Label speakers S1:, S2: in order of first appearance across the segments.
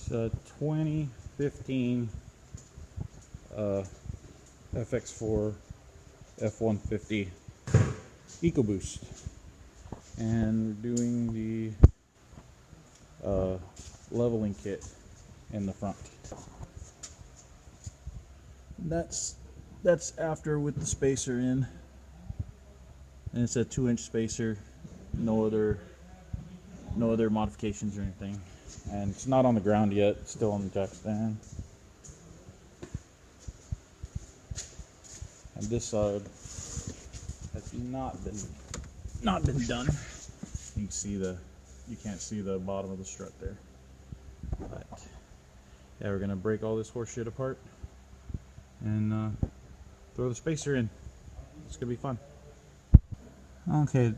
S1: It's a 2015 FX4 F150 EcoBoost, and we're doing the leveling kit in the front. That's after with the spacer in, and it's a 2-inch spacer, no other modifications or anything, and it's not on the ground yet, it's still on the jack stand. And this side has not been done. You can't see the bottom of the strut there. But yeah, we're gonna break all this horse shit apart and throw the spacer in. It's gonna be fun. Okay,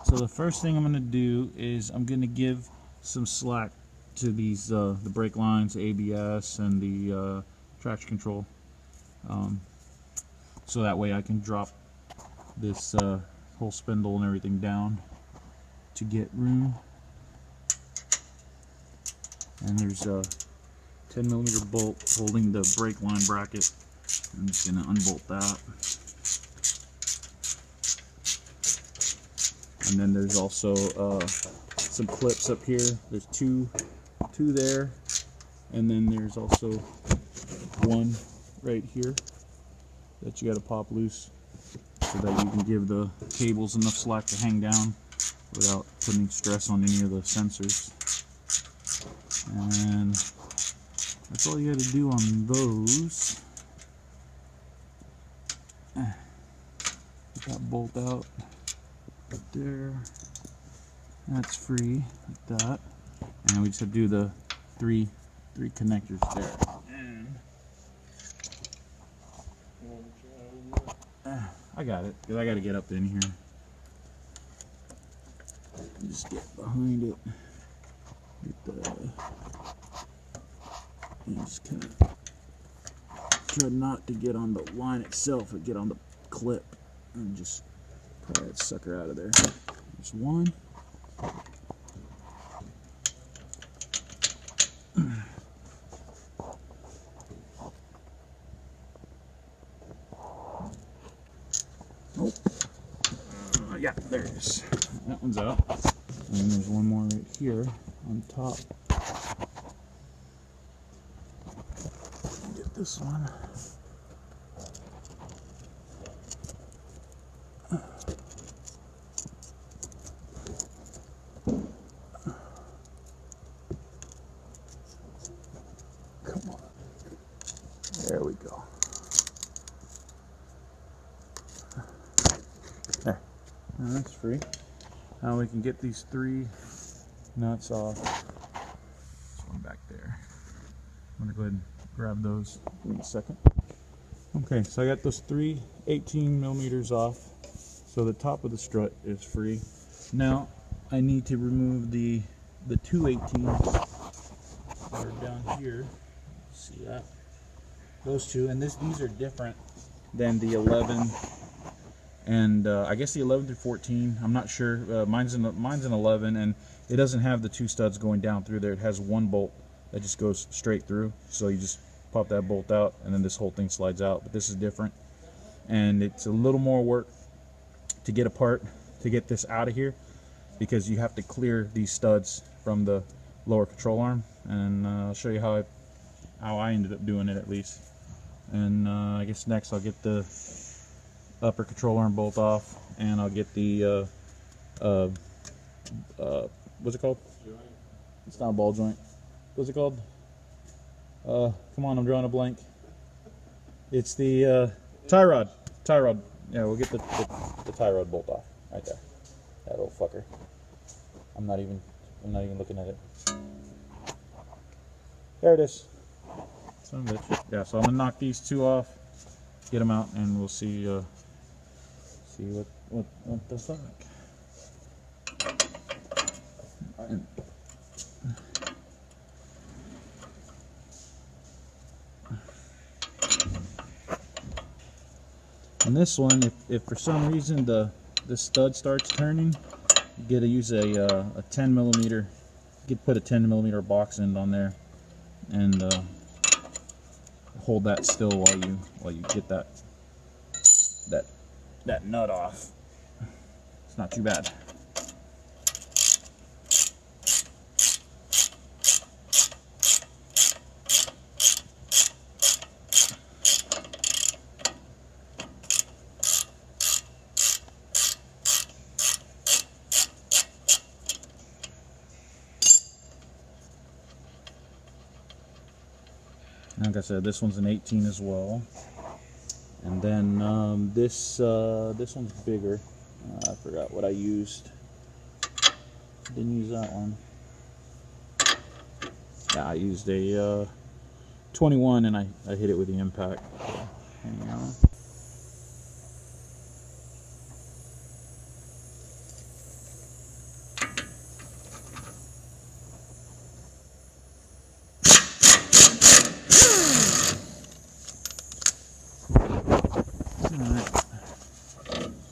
S1: so the first thing I'm gonna do is I'm gonna give some slack to these the brake lines, the ABS, and the traction control, so that way I can drop this whole spindle and everything down to get room. And there's a 10mm bolt holding the brake line bracket. I'm just gonna unbolt that. And then there's also some clips up here. There's two there, and then there's also one right here that you got to pop loose so that you can give the cables enough slack to hang down without putting stress on any of the sensors. And that's all you got to do on those. Get that bolt out right there. That's free like that. And we just have to do the three connectors there. And I got it, because I got to get up in here. Just get behind it. And just kind of try not to get on the line itself, but get on the clip and just pry that sucker out of there. There's one. Oh, yeah, there it is. That one's out. And then there's one more right here on top. Get this one. Come on. There we go. There. Now that's free. Now we can get these 3 nuts off. There's one back there. I'm going to go ahead and grab those in a second. Okay, so I got those 3 18mm off. So the top of the strut is free. Now I need to remove the 2 18s that are down here. See that? Those two, and these are different than the 11 and I guess the 11 through 14. I'm not sure. Mine's an 11, and it doesn't have the 2 studs going down through there. It has one bolt that just goes straight through. So you just pop that bolt out, and then this whole thing slides out. But this is different, and it's a little more work to get apart to get this out of here, because you have to clear these studs from the lower control arm. And I'll show you how I ended up doing it, at least. And I guess next I'll get the upper control arm bolt off, and I'll get the what's it called? Joint. It's not a ball joint. What's it called? Come on, I'm drawing a blank. It's the tie rod. Tie rod. Yeah, we'll get the tie rod bolt off right there. That little fucker. I'm not even looking at it. There it is. Son of a bitch. Yeah, so I'm gonna knock these 2 off, get them out, and we'll see what that's like. And this one, if for some reason the stud starts turning, you gotta use a 10mm. You could put a 10mm box end on there and hold that still while you get that nut off. It's not too bad. Like I said, this one's an 18 as well, and then this one's bigger. I forgot what I used. Didn't use that one. Yeah, I used a 21, and I hit it with the impact. So, hang on.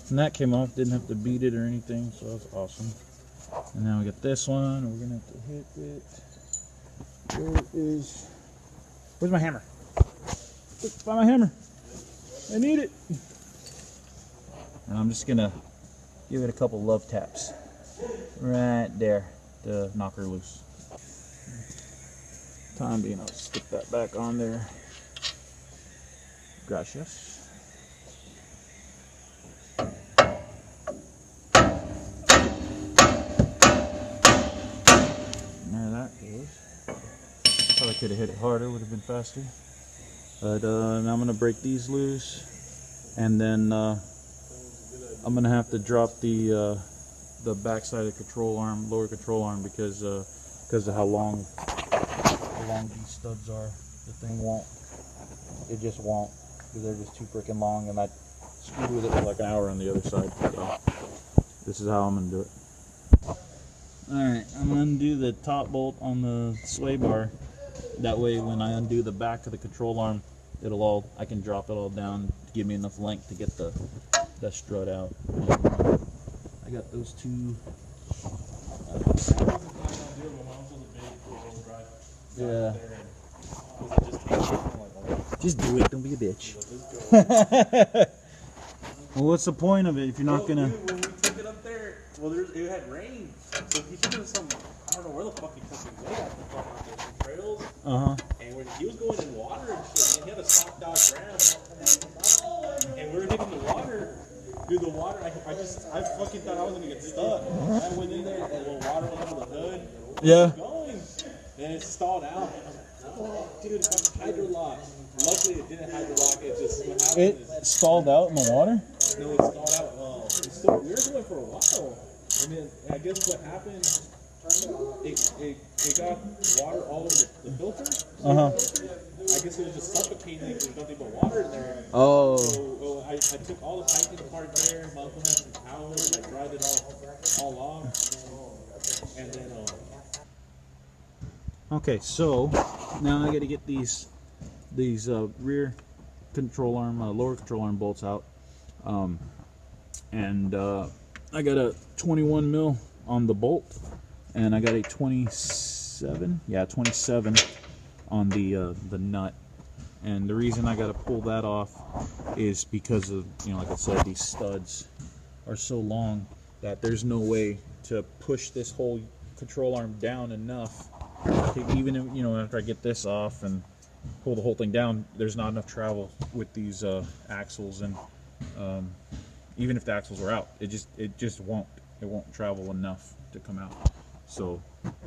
S1: And that came off, didn't have to beat it or anything, so that's awesome. And now we got this one, we're gonna have to hit it. Where's my hammer? Find my hammer. I need it. And I'm just gonna give it a couple love taps right there to knock her loose. Time being, I'll stick that back on there. Gracias. I could have hit it harder, would have been faster. But now I'm gonna break these loose, and then I'm gonna have to drop the backside of the control arm, lower control arm, because of how long these studs are. The thing won't. It just won't, because they're just too freaking long, and I screwed with it for like an hour on the other side. So this is how I'm gonna do it. All right, I'm gonna undo the top bolt on the sway bar. That way, when I undo the back of the control arm, I can drop it all down to give me enough length to get the strut out. I got those two. Yeah. Just do it. Don't be a bitch. Well, what's the point of it if you're not gonna?
S2: Dude, when we took it up there, it had rain, so he took it to I don't know where the fuck he took it. They got the fuck out there, some trails. And when he was going in water and shit, man, he had a soft dodge ram, and we were hitting the water. Dude, the water, I fucking thought I was gonna get stuck. I went in there, and the water went under the hood.
S1: Yeah.
S2: Going, and it stalled out. Oh, dude, it's got hydrolock. Luckily, it didn't hydrolock. It just what happened.
S1: It stalled out in the water.
S2: No, it stalled out. We were going for a while, and then I guess what happened. It got water all over the filter. I guess it was just suffocating because there's nothing but water in there.
S1: Oh.
S2: So I took all the piping apart there. My uncle had some towels. I dried it all off, and then.
S1: Okay, so now I got to get these rear control arm, lower control arm bolts out, and I got a 21 mil on the bolt, and I got a 27 on the nut. And the reason I got to pull that off is because of, like I said, these studs are so long that there's no way to push this whole control arm down enough to, even after I get this off and pull the whole thing down, there's not enough travel with these axles, and even if the axles were out, it won't travel enough to come out. So,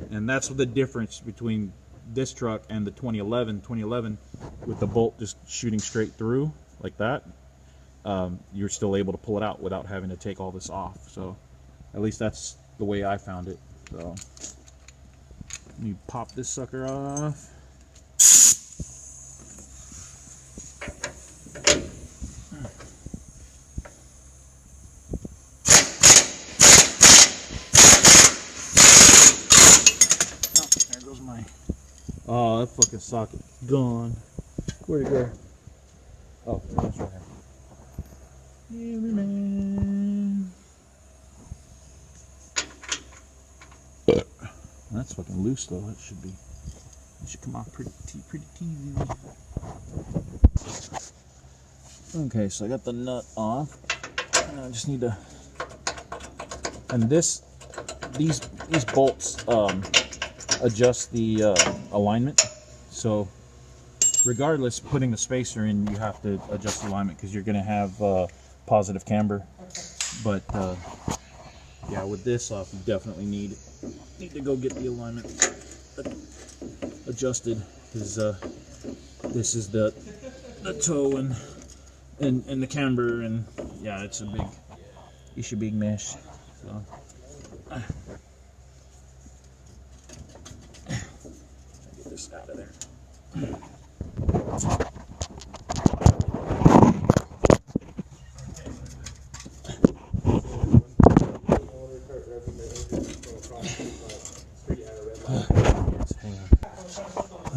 S1: and that's the difference between this truck and the 2011 with the bolt just shooting straight through like that. You're still able to pull it out without having to take all this off. So at least that's the way I found it. So let me pop this sucker off. Oh, that fucking socket gone. Where'd it go? Oh, that's right here. Every man. That's fucking loose though. That should be. It should come off pretty easy. Okay, so I got the nut off. And I just need to, and these bolts adjust the alignment. So regardless, putting the spacer in, you have to adjust the alignment because you're going to have positive camber. But yeah, with this off, you definitely need to go get the alignment adjusted, because this is the toe and the camber, and yeah, it's a big mesh. So get this out of there.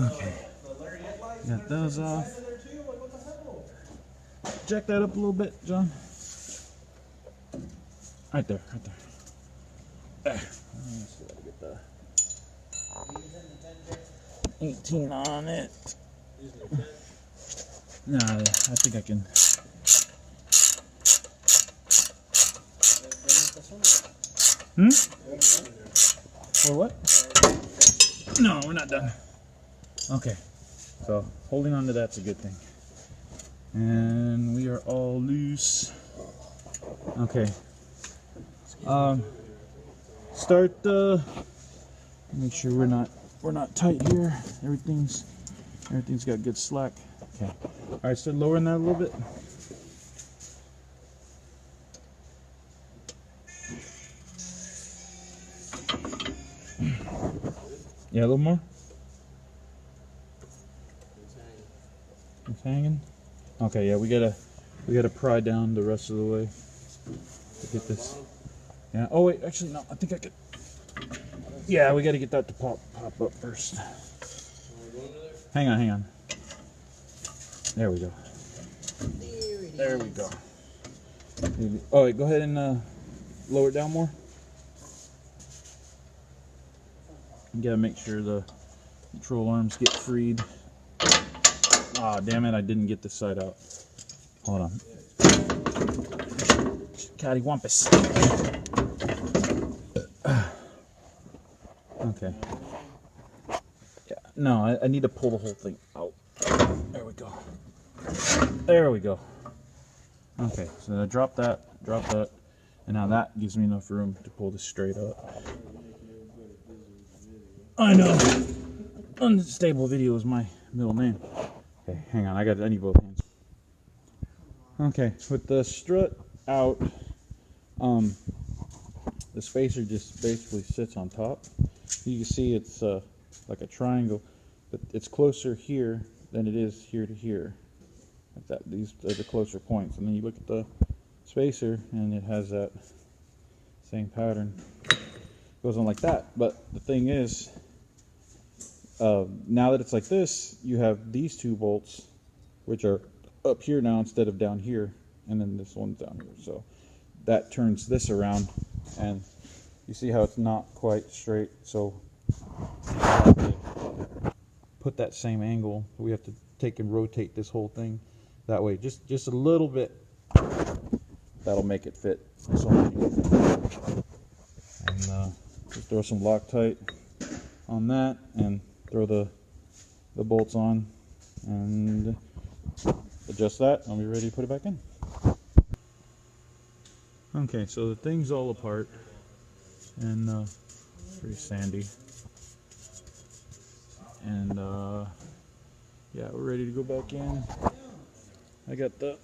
S1: Okay, got those off. Jack that up a little bit, John. Right there. There. So I get the 18 on it. No, I think I can. Or what? No, we're not done. Okay, so holding on to that's a good thing. And we are all loose. Okay. Start. Make sure we're not tight here. Everything's got good slack. Okay. All right, start lowering that a little bit. Yeah, a little more. It's hanging. Okay, yeah, we gotta pry down the rest of the way to get this. Yeah. Oh wait, actually no. I think I could. Yeah, we gotta get that to pop up first. Hang on. There we go. There we go. Oh wait, go ahead and lower it down more. You gotta make sure the control arms get freed. Ah, damn it, I didn't get this side out. Hold on. Cattywampus. Okay. Yeah, no, I need to pull the whole thing out. There we go. There we go. Okay, so I drop that, and now that gives me enough room to pull this straight up. I know. Unstable Video is my middle name. Okay, hang on, I need both hands. Okay, with the strut out, the spacer just basically sits on top. You can see it's like a triangle, but it's closer here than it is here to here. Like that, these are the closer points. And then you look at the spacer, and it has that same pattern. It goes on like that. But the thing is, now that it's like this, you have these two bolts, which are up here now instead of down here, and then this one's down here. So that turns this around, and you see how it's not quite straight. So we have to put that same angle. We have to take and rotate this whole thing that way, just a little bit. That'll make it fit. So, and just throw some Loctite on that, and throw the bolts on, and adjust that. I'll be ready to put it back in. Okay, so the thing's all apart and pretty sandy, and yeah, we're ready to go back in. I got the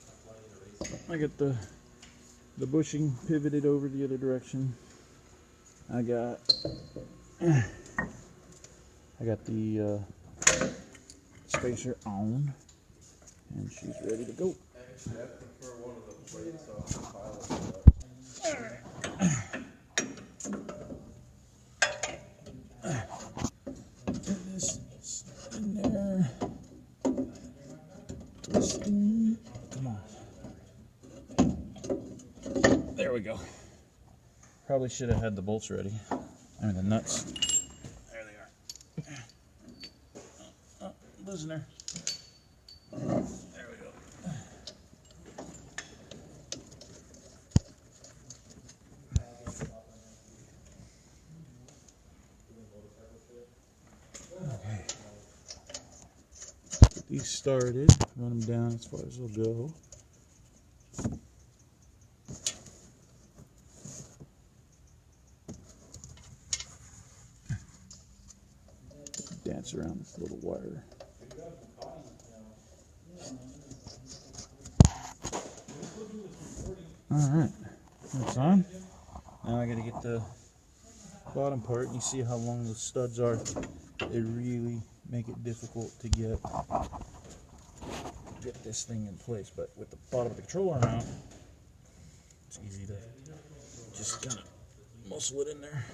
S1: bushing pivoted over the other direction. I got the spacer on, and she's ready to go. This in there. Twisting. Come on. There we go. Probably should have had the bolts ready. I mean the nuts. There they are. wasn't there? There we go. Okay. Get these started. Run them down as far as they'll go. Dance around this little wire. Alright, that's on. Now I gotta get the bottom part. You see how long the studs are. They really make it difficult to get this thing in place. But with the bottom of the control arm out, it's easy to just kind of muscle it in there.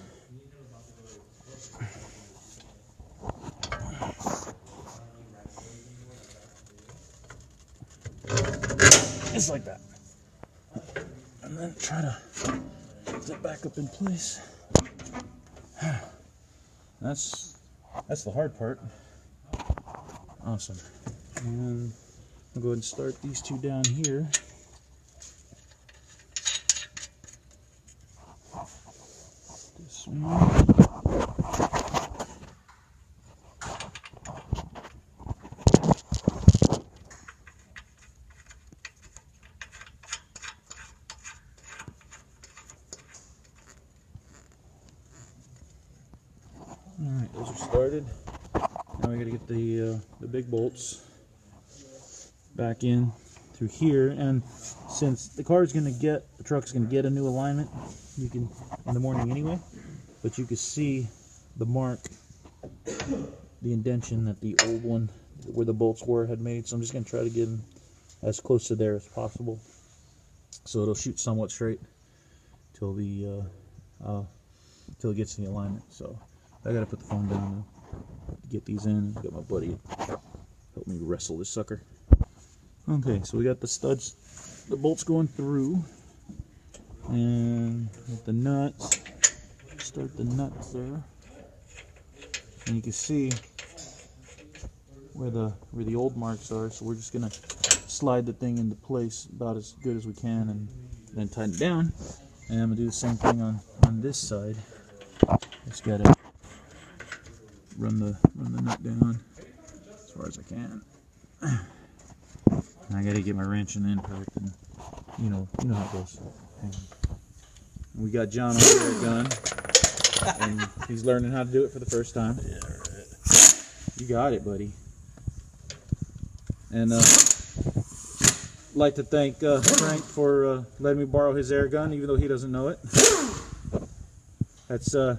S1: Just like that. And then try to get that back up in place. That's the hard part. Awesome. And I'll go ahead and start these two down here. This one. Alright, those are started. Now we gotta get the big bolts back in through here, and since the truck's gonna get a new alignment, you can in the morning anyway, but you can see the mark, the indentation that the old one where the bolts were had made. So I'm just gonna try to get them as close to there as possible, so it'll shoot somewhat straight till it gets to the alignment. So I gotta put the phone down to get these in. Got my buddy help me wrestle this sucker. Okay, so we got the studs, the bolts going through, and with the nuts, start the nuts there, and you can see where the old marks are. So we're just gonna slide the thing into place about as good as we can, and then tighten it down. And I'm gonna do the same thing on this side. Just gotta run the nut down as far as I can. And I gotta get my wrenching in perfect, and you know how it goes. And we got John over there gun, and he's learning how to do it for the first time.
S2: Yeah, right.
S1: You got it, buddy. And like to thank Frank for letting me borrow his air gun, even though he doesn't know it. That's
S2: oh,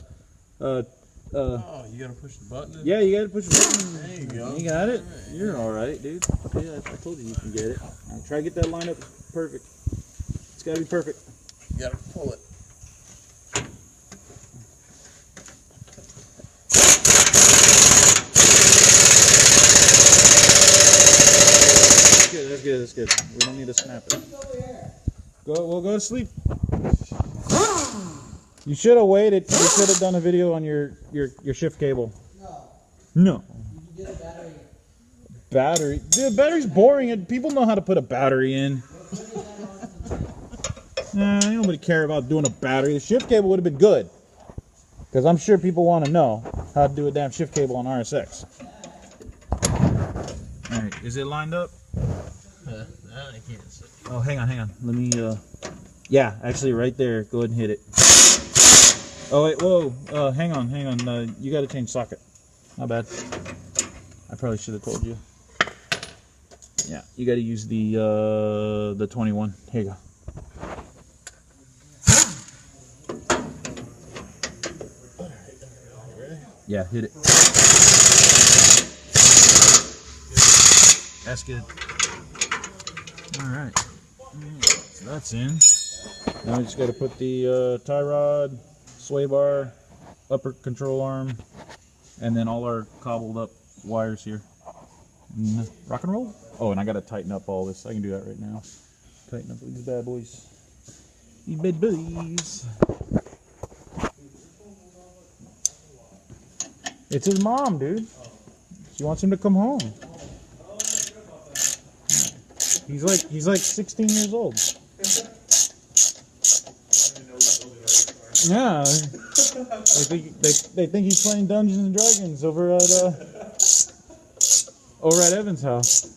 S2: you gotta push the button?
S1: Yeah, you gotta push the button.
S2: There you go.
S1: You got it?
S2: Right.
S1: You're alright, dude. Yeah, I told you can get it. Now, try to get that line up perfect. It's gotta be perfect.
S2: You gotta pull it.
S1: That's good, that's good. We don't need to snap it. We'll go to sleep. You should have waited. You should have done a video on your shift cable. No.
S3: You can get a battery.
S1: Battery? Dude, battery's boring. People know how to put a battery in. Nah, ain't nobody care about doing a battery. The shift cable would have been good. Because I'm sure people want to know how to do a damn shift cable on RSX. Alright, is it lined up?
S2: I can't see.
S1: Oh, hang on. Let me, yeah, actually right there. Go ahead and hit it. Oh, wait, whoa. Hang on. You got to change socket. My bad. I probably should have told you. Yeah, you got to use the 21. Here you go. Yeah, hit it. That's good. Alright. So that's in. Now we just got to put the tie rod, sway bar, upper control arm, and then all our cobbled up wires here. And rock and roll? Oh, and I got to tighten up all this. I can do that right now. Tighten up these bad boys. These bad boys. It's his mom, dude. She wants him to come home. He's like 16 years old. Yeah. They think he's playing Dungeons and Dragons over at Evan's house.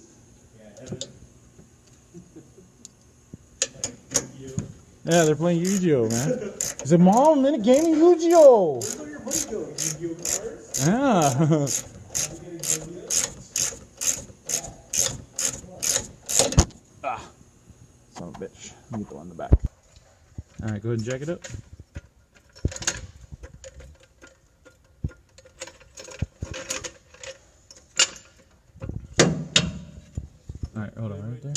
S1: Yeah, they're playing Yu-Gi-Oh, man. He said, "Mom, I'm in a game of Yu-Gi-Oh."
S2: Where's all your money going? Yu-Gi-Oh cards?
S1: Yeah. Son of a bitch. Let me get the one in the back. Alright, go ahead and jack it up. Alright, hold on, right there.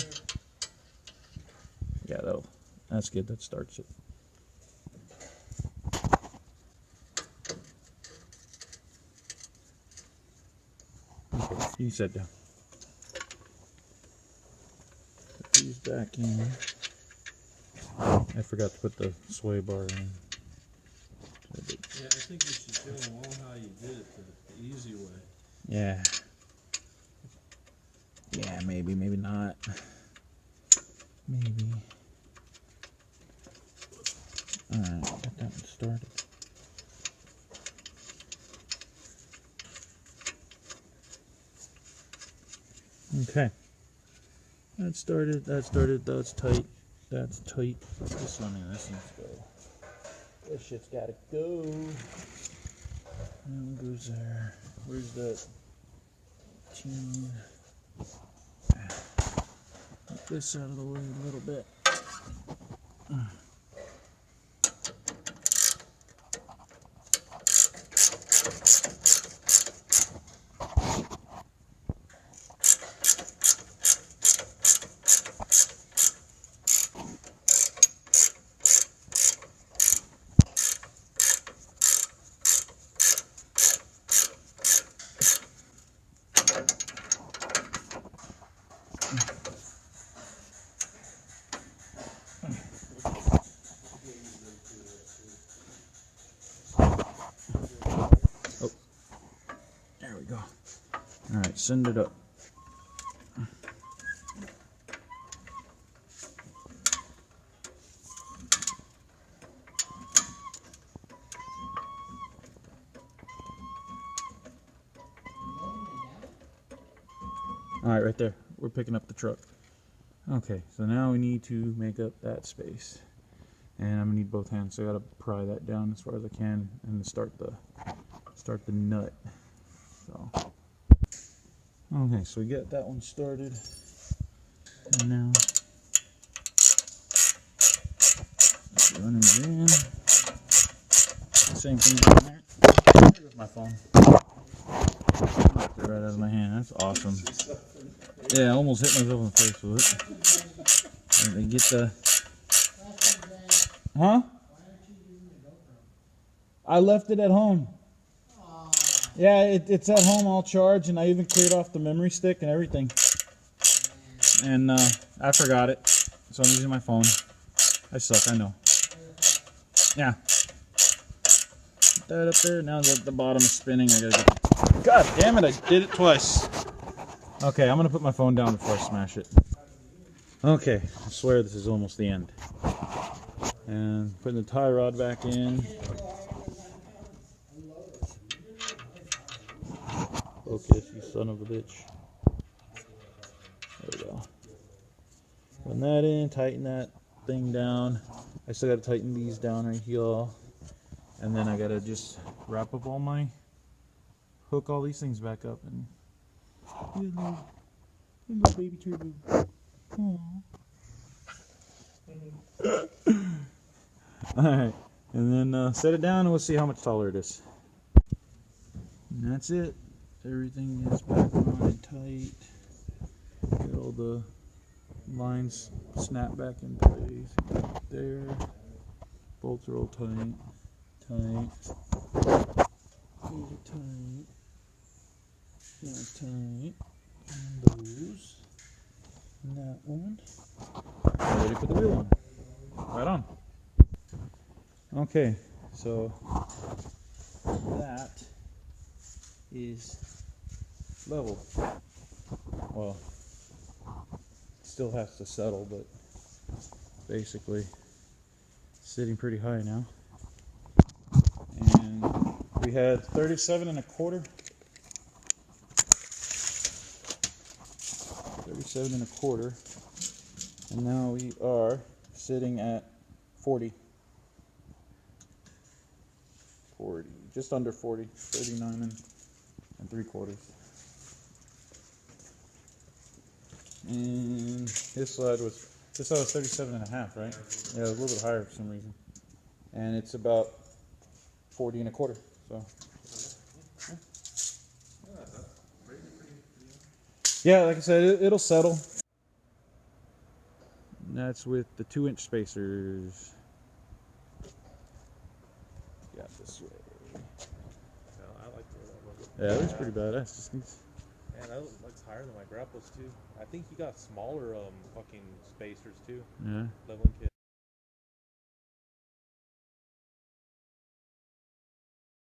S1: Yeah, that's good. That starts it. Okay, you sit down. Put these back in. I forgot to put the sway bar in.
S3: Yeah, I think you should show them all how you did it the easy way.
S1: Yeah. Yeah, maybe not. Maybe. Alright, got that one started. Okay. That's tight. That's tight. This needs to go. This shit's gotta go. And goes there. Where's that tune? Get this out of the way a little bit. Oh, there we go. All right, send it up. All right, right there. We're picking up the truck. Okay, so now we need to make up that space. And I'm gonna need both hands, so I gotta pry that down as far as I can and start the nut. So okay, so we get that one started. And now running it in. Same thing down there. There's my phone. Right out of my hand. That's awesome. Yeah, I almost hit myself in the face with it. And they get the. Huh? I left it at home. Yeah, it's at home all charged, and I even cleared off the memory stick and everything. And I forgot it, so I'm using my phone. I suck, I know. Yeah. Put that up there. Now that the bottom is spinning, I gotta get. God damn it! I did it twice. Okay, I'm gonna put my phone down before I smash it. Okay, I swear this is almost the end. And putting the tie rod back in. Focus, you son of a bitch. There we go. Putting that in, tighten that thing down. I still gotta tighten these down right here. And then I gotta just wrap up hook all these things back up and little baby turbo. Alright, and then set it down and we'll see how much taller it is. And that's it. Everything is back on and tight. Get all the lines snap back in place. There. Bolts are all tight. Tight. Tight. Tight. And those. And that one. Ready for the wheel on. Right on. Okay, so that is level. Well, still has to settle, but basically sitting pretty high now. And we had 37 and a quarter. 37 and a quarter. And now we are sitting at 40. 40, just under 40, 39 and 3/4. And this side was 37 and a half, right? Yeah, it was a little bit higher for some reason. And it's about 40 and a quarter. So yeah, like I said, it'll settle. And that's with the 2-inch spacers. Got this way.
S2: I like the way that looks.
S1: Yeah, it looks pretty badass. Just needs.
S2: Man, that looks higher than my grapples too. I think you got smaller fucking spacers too.
S1: Yeah.
S2: Leveling kit.